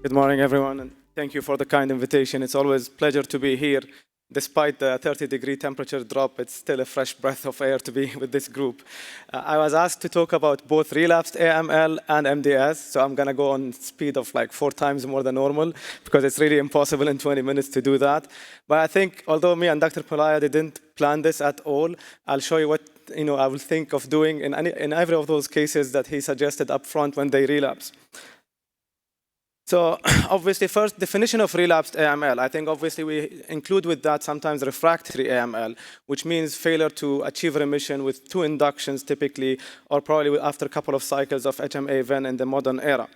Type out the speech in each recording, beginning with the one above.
Good morning, everyone, and thank you for the kind invitation. It's always a pleasure to be here. Despite the 30-degree temperature drop, it's still a fresh breath of air to be with this group. I was asked to talk about both relapsed AML and MDS, so I'm going to go on speed of like 4 times more than normal because it's really impossible in 20 minutes to do that. But I think, although me and Dr. Pulaya didn't plan this at all, I'll show you what I will think of doing in every of those cases that he suggested up front when they relapse. So obviously, first definition of relapsed AML. I think obviously we include with that sometimes refractory AML, which means failure to achieve remission with 2 inductions typically, or probably after a couple of cycles of HMA-VEN in the modern era.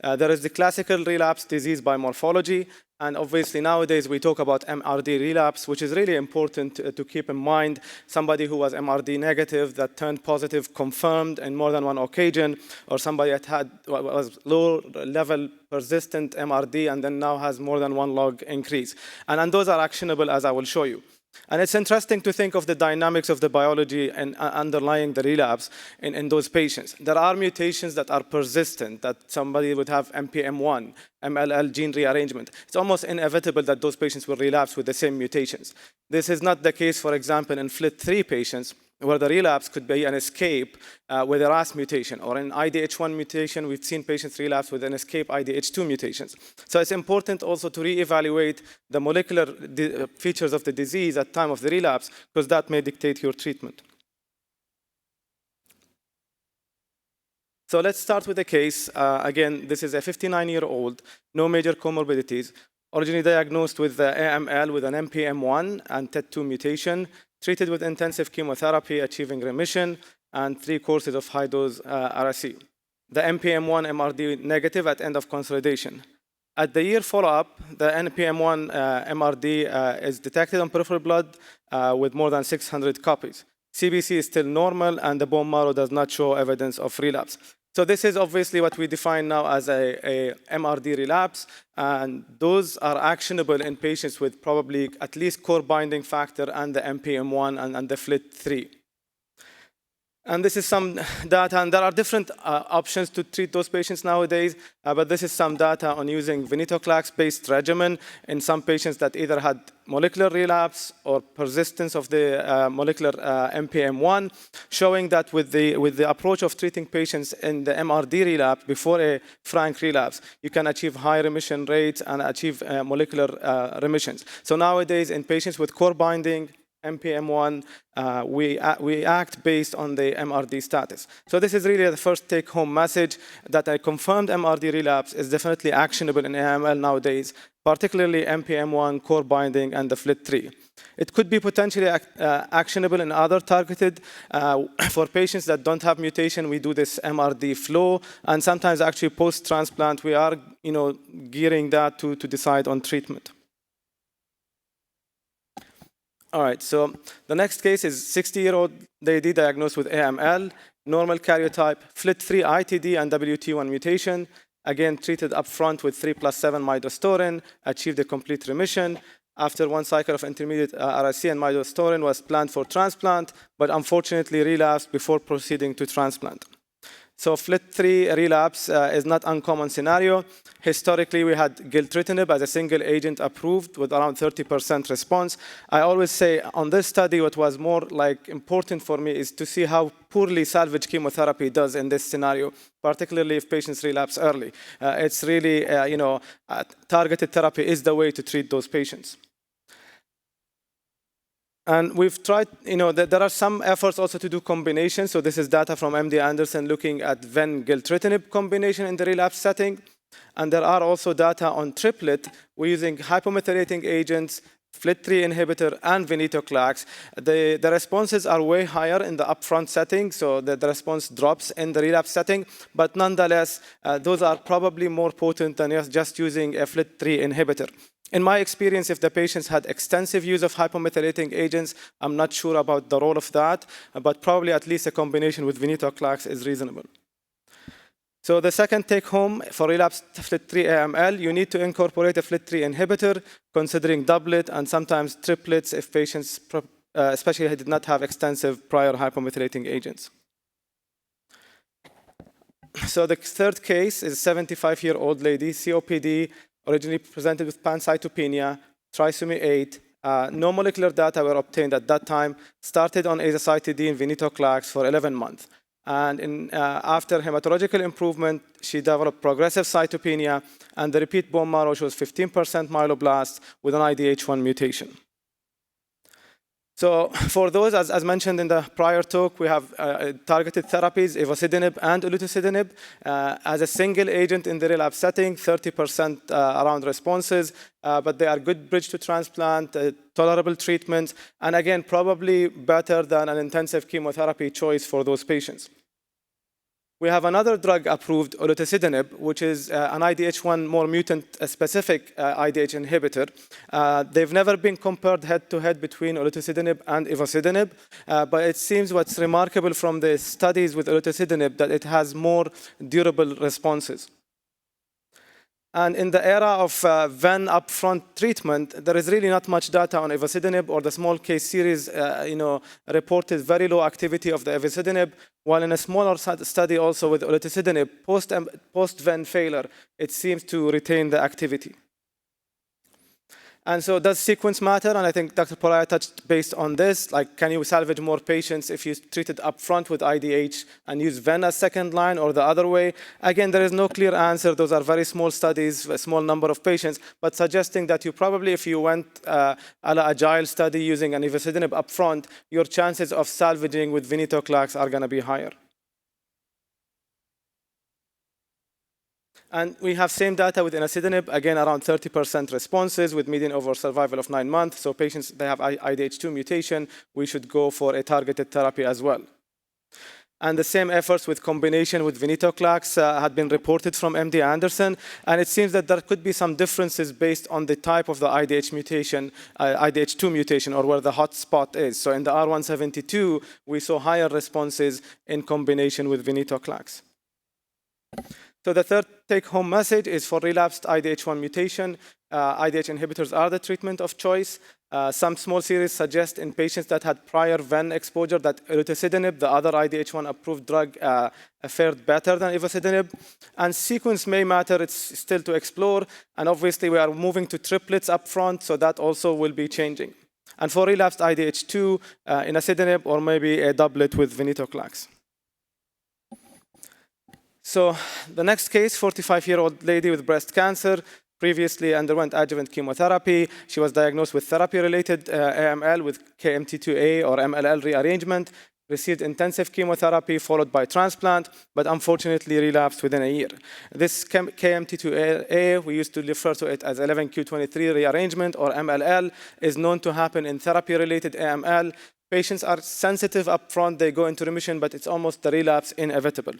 There is the classical relapse disease by morphology. And obviously nowadays we talk about MRD relapse, which is really important to keep in mind. Somebody who was MRD negative that turned positive confirmed in more than one occasion, or somebody that was low level persistent MRD and then now has more than 1 log increase. And those are actionable, as I will show you. And it's interesting to think of the dynamics of the biology and underlying the relapse in those patients. There are mutations that are persistent, that somebody would have NPM1, MLL gene rearrangement. It's almost inevitable that those patients will relapse with the same mutations. This is not the case, for example, in FLT3 patients, where the relapse could be an escape with a RAS mutation, or in IDH1 mutation, we've seen patients relapse with an escape IDH2 mutations. So it's important also to reevaluate the molecular features of the disease at time of the relapse, because that may dictate your treatment. So let's start with the case. Again, this is a 59-year-old, no major comorbidities, originally diagnosed with AML with an NPM1 and TET2 mutation, treated with intensive chemotherapy, achieving remission, and 3 courses of high-dose RSE. The NPM1 MRD negative at end of consolidation. At the year follow-up, the NPM1 MRD is detected on peripheral blood with more than 600 copies. CBC is still normal, and the bone marrow does not show evidence of relapse. So this is obviously what we define now as a MRD relapse, and those are actionable in patients with probably at least core binding factor and the NPM1 and the FLT3. And this is some data, and there are different options to treat those patients nowadays, but this is some data on using venetoclax-based regimen in some patients that either had molecular relapse or persistence of the molecular NPM1, showing that with the approach of treating patients in the MRD relapse before a frank relapse, you can achieve high remission rates and achieve molecular remissions. So nowadays, in patients with core binding, NPM1, we act based on the MRD status. So this is really the first take-home message, that a confirmed MRD relapse is definitely actionable in AML nowadays, particularly NPM1, core binding, and the FLT3. It could be potentially actionable in other targeted. For patients that don't have mutation, we do this MRD flow, and sometimes actually post-transplant, we are gearing that to decide on treatment. All right, so the next case is 60-year-old lady diagnosed with AML, normal karyotype, FLT3 ITD and WT1 mutation, again treated upfront with 3+7 midostaurin, achieved a complete remission. After 1 cycle of intermediate RSC and midostaurin was planned for transplant, but unfortunately relapsed before proceeding to transplant. So FLT3 relapse is not uncommon scenario. Historically, we had gilteritinib as a single agent approved with around 30% response. I always say on this study, what was more important for me is to see how poorly salvage chemotherapy does in this scenario, particularly if patients relapse early. It's really, targeted therapy is the way to treat those patients. And we've tried, there are some efforts also to do combinations. So this is data from MD Anderson looking at ven-gilteritinib combination in the relapse setting. And there are also data on triplet. We're using hypomethylating agents, FLT3 inhibitor, and venetoclax. The responses are way higher in the upfront setting, so the response drops in the relapse setting. But nonetheless, those are probably more potent than just using a FLT3 inhibitor. In my experience, if the patients had extensive use of hypomethylating agents, I'm not sure about the role of that, but probably at least a combination with venetoclax is reasonable. So the second take-home for relapsed FLT3 AML, you need to incorporate a FLT3 inhibitor, considering doublet and sometimes triplets if patients, especially did not have extensive prior hypomethylating agents. So the third case is a 75-year-old lady, COPD, originally presented with pancytopenia, trisomy 8. No molecular data were obtained at that time, started on azacitidine, venetoclax for 11 months. And after hematological improvement, she developed progressive cytopenia, and the repeat bone marrow shows 15% myeloblast with an IDH1 mutation. So for those, as mentioned in the prior talk, we have targeted therapies, ivosidenib and olutasidenib, as a single agent in the relapse setting, 30% around responses, but they are good bridge to transplant, tolerable treatments, and again, probably better than an intensive chemotherapy choice for those patients. We have another drug approved, olutasidenib, which is an IDH1 more mutant-specific IDH inhibitor. They've never been compared head-to-head between olutasidenib and ivosidenib, but it seems what's remarkable from the studies with olutasidenib that it has more durable responses. And in the era of Ven upfront treatment, there is really not much data on ivosidenib, or the small case series reported very low activity of the ivosidenib, while in a smaller study also with olutasidenib, post-Ven failure, it seems to retain the activity. And so does sequence matter? And I think Dr. Poraya touched based on this, like can you salvage more patients if you treat it upfront with IDH and use Ven as second line or the other way? Again, there is no clear answer. Those are very small studies, a small number of patients, but suggesting that you probably, if you went a la agile study using an ivosidenib upfront, your chances of salvaging with venetoclax are going to be higher. And we have same data with enasidenib, again, around 30% responses with median overall survival of 9 months. So patients, they have IDH2 mutation, we should go for a targeted therapy as well. And the same efforts with combination with venetoclax had been reported from MD Anderson. And it seems that there could be some differences based on the type of the IDH mutation, IDH2 mutation, or where the hot spot is. So in the R172, we saw higher responses in combination with venetoclax. So the third take-home message is for relapsed IDH1 mutation, IDH inhibitors are the treatment of choice. Some small series suggest in patients that had prior Ven exposure that olutasidenib, the other IDH1 approved drug, fared better than ivosidenib. And sequence may matter, it's still to explore. And obviously we are moving to triplets up front, so that also will be changing. And for relapsed IDH2, enasidenib or maybe a doublet with venetoclax. So the next case, 45-year-old lady with breast cancer, previously underwent adjuvant chemotherapy. She was diagnosed with therapy-related AML with KMT2A or MLL rearrangement, received intensive chemotherapy followed by transplant, but unfortunately relapsed within a year. This KMT2A, we used to refer to it as 11q23 rearrangement or MLL, is known to happen in therapy-related AML. Patients are sensitive up front, they go into remission, but it's almost the relapse inevitable.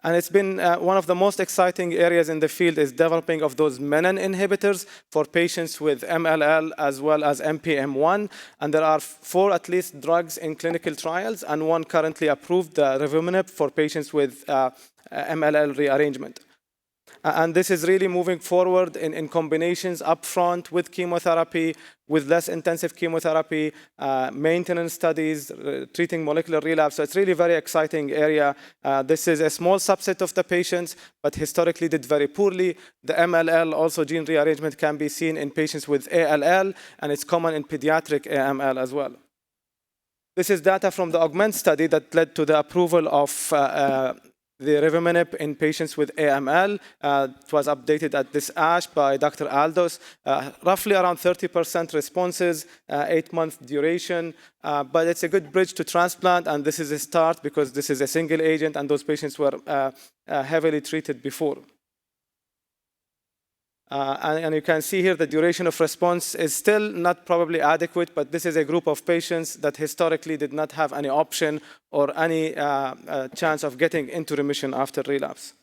And it's been one of the most exciting areas in the field is developing of those menin inhibitors for patients with MLL as well as NPM1. And there are 4 at least drugs in clinical trials and 1 currently approved, revumenib, for patients with MLL rearrangement. And this is really moving forward in combinations upfront with chemotherapy, with less intensive chemotherapy, maintenance studies, treating molecular relapse. So it's really a very exciting area. This is a small subset of the patients, but historically did very poorly. The MLL, also gene rearrangement, can be seen in patients with ALL, and it's common in pediatric AML as well. This is data from the AUGMENT study that led to the approval of the revumenib in patients with AML. It was updated at this ASH by Dr. Aldos. Roughly around 30% responses, 8-month duration. But it's a good bridge to transplant, and this is a start because this is a single agent, and those patients were heavily treated before. And you can see here the duration of response is still not probably adequate, but this is a group of patients that historically did not have any option or any chance of getting into remission after relapse.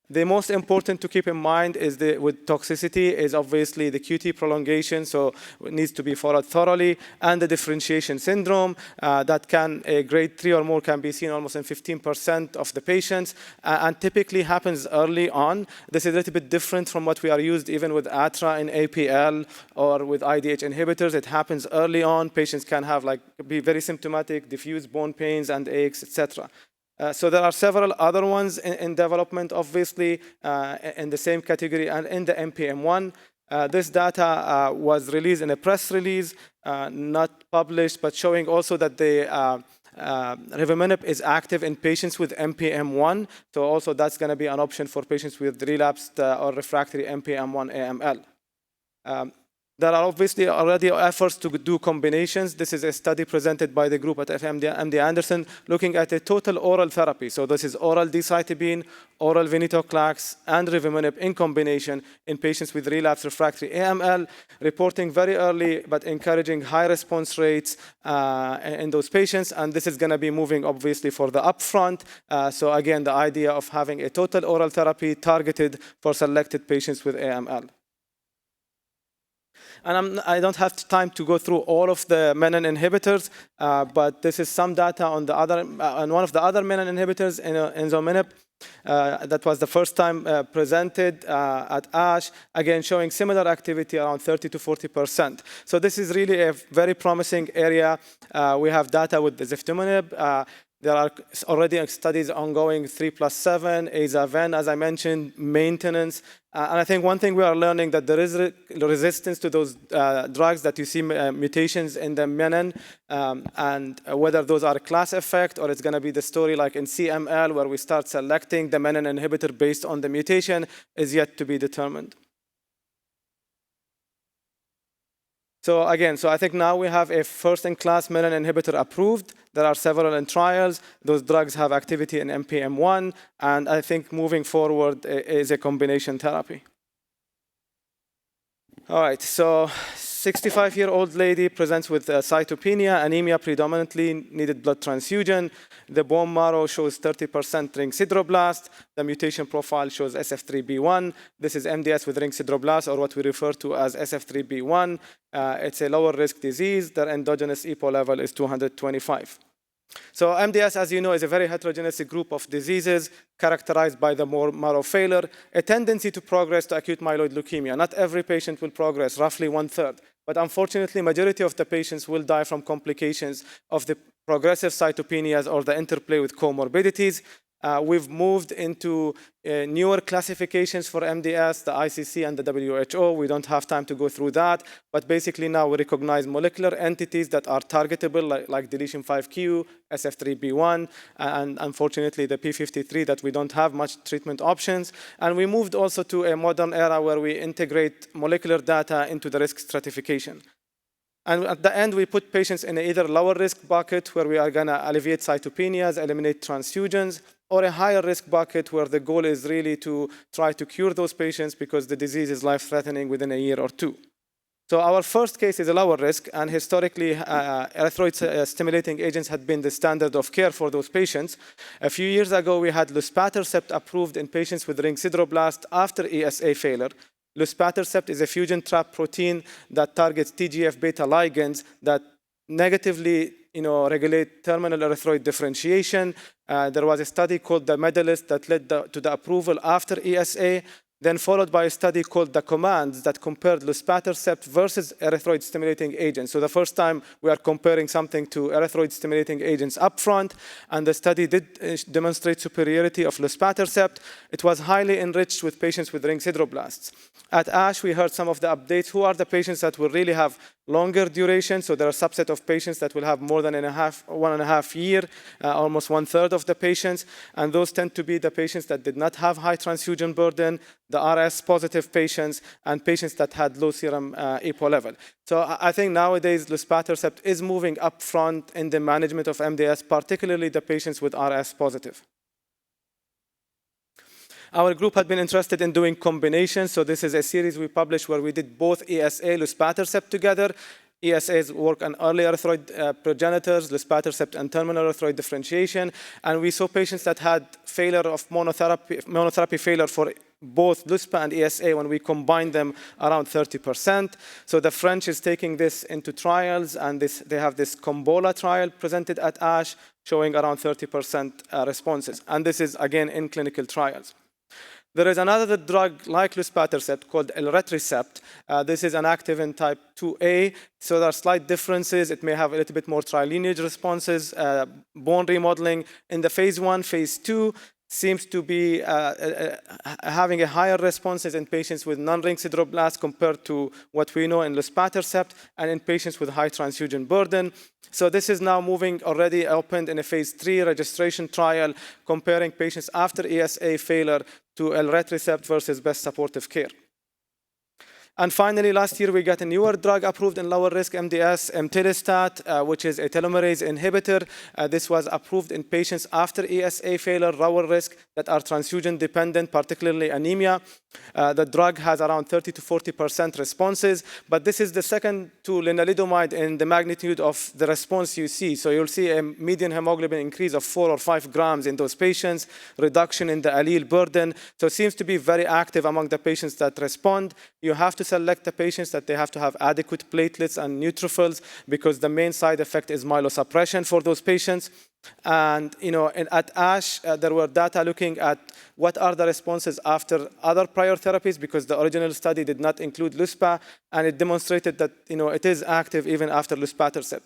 The most important to keep in mind is with toxicity is obviously the QT prolongation, so it needs to be followed thoroughly, and the differentiation syndrome that can, grade 3 or more can be seen almost in 15% of the patients, and typically happens early on. This is a little bit different from what we are used even with ATRA in APL or with IDH inhibitors. It happens early on. Patients can have be very symptomatic, diffuse bone pains and aches, etc. So there are several other ones in development, obviously, in the same category and in the NPM1. This data was released in a press release, not published, but showing also that the revumenib is active in patients with NPM1. So also that's going to be an option for patients with relapsed or refractory NPM1 AML. There are obviously already efforts to do combinations. This is a study presented by the group at MD Anderson looking at a total oral therapy. So this is oral decitabine, oral venetoclax, and revumenib in combination in patients with relapsed refractory AML, reporting very early but encouraging high response rates in those patients. And this is going to be moving, obviously, for the upfront. So again, the idea of having a total oral therapy targeted for selected patients with AML. And I don't have time to go through all of the menin inhibitors, but this is some data on the other, on one of the other menin inhibitors, enzomenib. That was the first time presented at ASH, again showing similar activity around 30 to 40%. So this is really a very promising area. We have data with the ziftomenib. There are already studies ongoing, 3+7, aza-ven, as I mentioned, maintenance. And I think one thing we are learning that there is resistance to those drugs that you see mutations in the menin, and whether those are a class effect or it's going to be the story like in CML where we start selecting the menin inhibitor based on the mutation is yet to be determined. So again, I think now we have a first-in-class menin inhibitor approved. There are several in trials. Those drugs have activity in NPM1, and I think moving forward is a combination therapy. All right, so 65-year-old lady presents with cytopenia, anemia predominantly, needed blood transfusion. The bone marrow shows 30% ring sideroblast. The mutation profile shows SF3B1. This is MDS with ring sideroblast, or what we refer to as SF3B1. It's a lower risk disease. Their endogenous EPO level is 225. So MDS, as you know, is a very heterogeneous group of diseases characterized by the marrow failure, a tendency to progress to acute myeloid leukemia. Not every patient will progress, roughly 1/3. But unfortunately, majority of the patients will die from complications of the progressive cytopenias or the interplay with comorbidities. We've moved into newer classifications for MDS, the ICC and the WHO. We don't have time to go through that. But basically now we recognize molecular entities that are targetable, like deletion 5q, SF3B1, and unfortunately the P53 that we don't have much treatment options. And we moved also to a modern era where we integrate molecular data into the risk stratification. And at the end, we put patients in either lower risk bucket where we are going to alleviate cytopenias, eliminate transfusions, or a higher risk bucket where the goal is really to try to cure those patients because the disease is life-threatening within a year or two. So our first case is a lower risk, and historically, erythroid-stimulating agents had been the standard of care for those patients. A few years ago, we had luspatercept approved in patients with ring sideroblast after ESA failure. Luspatercept is a fusion trap protein that targets TGF-beta ligands that negatively regulate terminal erythroid differentiation. There was a study called the Medalist that led to the approval after ESA, then followed by a study called the Commands that compared luspatercept versus erythroid-stimulating agents. So the first time we are comparing something to erythroid-stimulating agents upfront, and the study did demonstrate superiority of luspatercept. It was highly enriched with patients with ring sideroblasts. At ASH, we heard some of the updates. Who are the patients that will really have longer duration? So there are a subset of patients that will have more than 1.5 year, almost 1/3 of the patients. And those tend to be the patients that did not have high transfusion burden, the RS-positive patients, and patients that had low serum EPO level. So I think nowadays luspatercept is moving up front in the management of MDS, particularly the patients with RS-positive. Our group had been interested in doing combinations. So this is a series we published where we did both ESA, luspatercept together. ESAs work on early erythroid progenitors, luspatercept and terminal erythroid differentiation. And we saw patients that had failure of monotherapy failure for both luspa and ESA when we combined them around 30%. So the French is taking this into trials, and they have this Combola trial presented at ASH showing around 30% responses. And this is, again, in clinical trials. There is another drug like luspatercept called elritercept. This is an active in type 2A, so there are slight differences. It may have a little bit more trilineage responses, bone remodeling. In the phase 1, phase 2, seems to be having a higher responses in patients with non-ring sideroblasts compared to what we know in luspatercept and in patients with high transfusion burden. So this is now moving already opened in a phase 3 registration trial comparing patients after ESA failure to elritercept versus best supportive care. And finally, last year, we got a newer drug approved in lower-risk MDS, emtilistat, which is a telomerase inhibitor. This was approved in patients after ESA failure, lower risk, that are transfusion-dependent, particularly anemia. The drug has around 30 to 40% responses, but this is the second to lenalidomide in the magnitude of the response you see. So you'll see a median hemoglobin increase of 4 or 5 grams in those patients, reduction in the allele burden. So it seems to be very active among the patients that respond. You have to select the patients that they have to have adequate platelets and neutrophils because the main side effect is myelosuppression for those patients. And at ASH, there were data looking at what are the responses after other prior therapies because the original study did not include luspa, and it demonstrated that it is active even after luspatercept.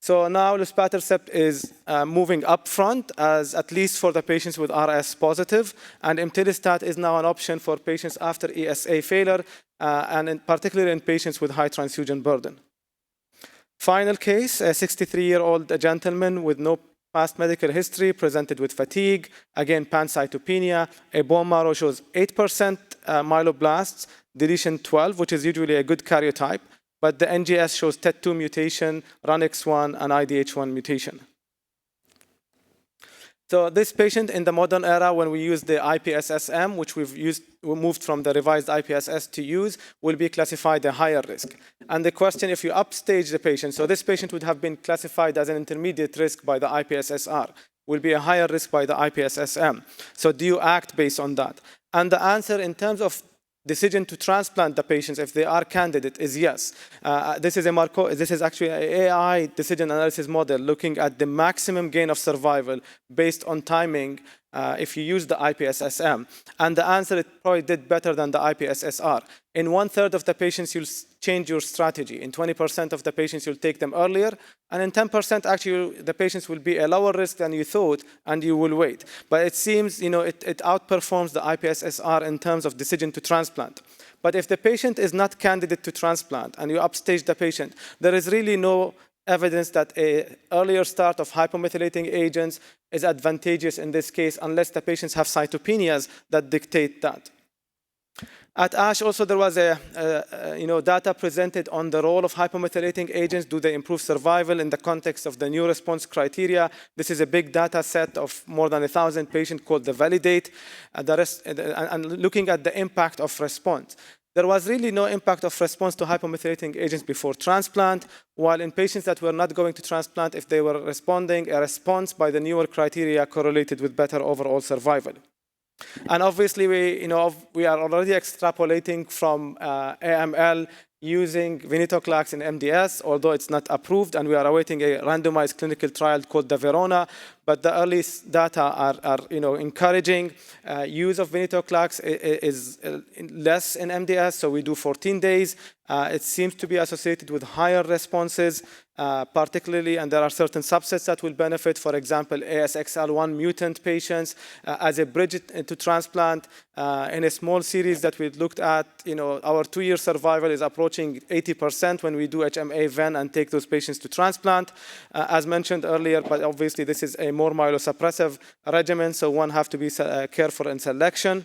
So now luspatercept is moving up front, as at least for the patients with RS positive, and emtilistat is now an option for patients after ESA failure, and particularly in patients with high transfusion burden. Final case, a 63-year-old gentleman with no past medical history, presented with fatigue, again pancytopenia. A bone marrow shows 8% myeloblasts, deletion 12, which is usually a good karyotype. But the NGS shows TET2 mutation, RUNX1, and IDH1 mutation. So this patient in the modern era, when we use the IPSSM, which we moved from the revised IPSS to use, will be classified a higher risk. And the question, if you upstage the patient, so this patient would have been classified as an intermediate risk by the IPSSR, will be a higher risk by the IPSSM. So do you act based on that? And the answer in terms of decision to transplant the patients, if they are candidate, is yes. This is actually an AI decision analysis model looking at the maximum gain of survival based on timing if you use the IPSSM. And the answer, it probably did better than the IPSSR. In 1/3 of the patients, you'll change your strategy. In 20% of the patients, you'll take them earlier. And in 10%, actually, the patients will be a lower risk than you thought, and you will wait. But it seems, it outperforms the IPSSR in terms of decision to transplant. But if the patient is not candidate to transplant, and you upstage the patient, there is really no evidence that an earlier start of hypomethylating agents is advantageous in this case, unless the patients have cytopenias that dictate that. At ASH also there was data presented on the role of hypomethylating agents. Do they improve survival in the context of the new response criteria? This is a big data set of more than 1,000 patients called the Validate, and looking at the impact of response. There was really no impact of response to hypomethylating agents before transplant, while in patients that were not going to transplant, if they were responding, a response by the newer criteria correlated with better overall survival. And obviously, we are already extrapolating from AML using venetoclax in MDS, although it's not approved, and we are awaiting a randomized clinical trial called the Verona. But the early data are encouraging. Use of venetoclax is less in MDS, so we do 14 days. It seems to be associated with higher responses, particularly, and there are certain subsets that will benefit, for example, ASXL1 mutant patients as a bridge to transplant. In a small series that we looked at, our 2-year survival is approaching 80% when we do HMA-VEN and take those patients to transplant, as mentioned earlier, but obviously this is a more myelosuppressive regimen, so one have to be careful in selection.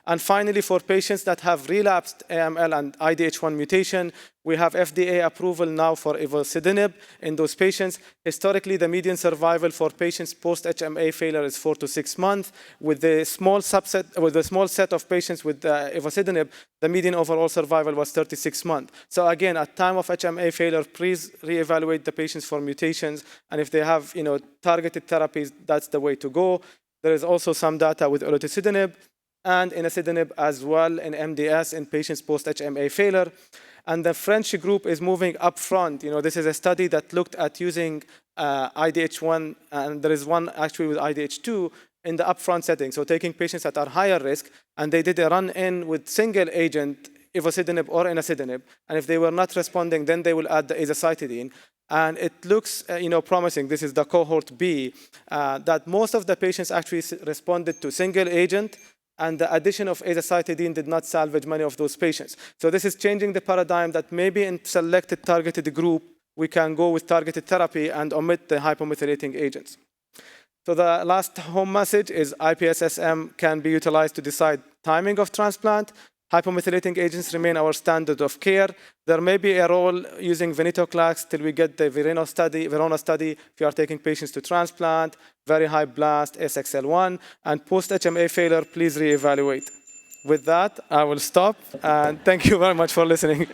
And finally, for patients that have relapsed AML and IDH1 mutation, we have FDA approval now for ivosidenib in those patients. Historically, the median survival for patients post-HMA failure is 4 to 6 months. With the small set of patients with ivosidenib, the median overall survival was 36 months. So again, at time of HMA failure, please reevaluate the patients for mutations, and if they have targeted therapies, that's the way to go. There is also some data with olutasidenib and enasidenib as well in MDS in patients post-HMA failure. And the French group is moving up front. This is a study that looked at using IDH1, and there is one actually with IDH2, in the upfront setting, so taking patients that are higher risk, and they did a run-in with single agent ivosidenib or enasidenib, and if they were not responding, then they will add the azacitidine. And it looks promising. This is the cohort B, that most of the patients actually responded to single agent, and the addition of azacitidine did not salvage many of those patients. So this is changing the paradigm that maybe in selected targeted group, we can go with targeted therapy and omit the hypomethylating agents. So the last home message is IPSSM can be utilized to decide timing of transplant. Hypomethylating agents remain our standard of care. There may be a role using venetoclax till we get the Verona study if you are taking patients to transplant, very high blast, SXL1, and post-HMA failure, please reevaluate. With that, I will stop, and thank you very much for listening.